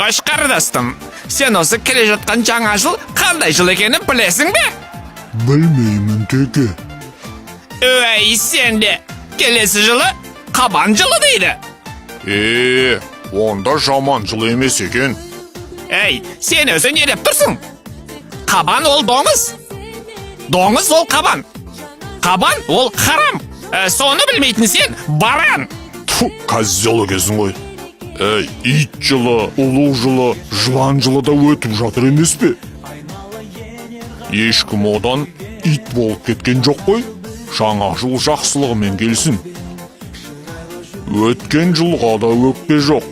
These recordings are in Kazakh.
Қошқар достым, сен осы келе жатқан жаңа жыл қандай жыл екенін білесің бе? Білмеймін теке. Өй, сен де, келесі жылы қабан жылы дейді. Онда жаман жыл емес екен. Ей, сен өзі не деп тұрсың? Қабан ол доңыз. Доңыз ол қабан. Қабан ол харам. Соны білмейтін сен баран. Козел екенсің ғой. Ит жылы, ұлу жылы, жылан жылы да өтіп жатыр емес пе? Ешкім одан ит болып кеткен жоқ қой. Жаңа жыл жақсылығымен келсін. Өткен жылға да өкпе жоқ.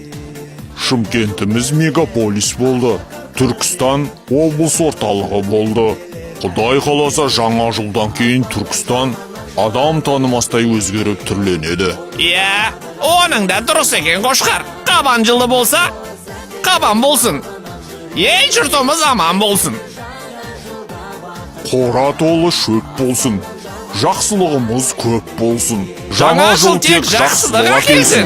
Шымкентіміз мегаполис болды. Түркістан облыс орталығы болды. Құдай қаласа жаңа жылдан кейін Түркістан адам танымастай өзгеріп түрленеді. Оның да дұрыс екен Қошқар. Қабан жылы болса, қабан болсын. Ел жұртымыз аман болсын. Қора толы шөп болсын. Жақсылығымыз көп болсын. Жаңа жыл тек жақсылық әкелсін.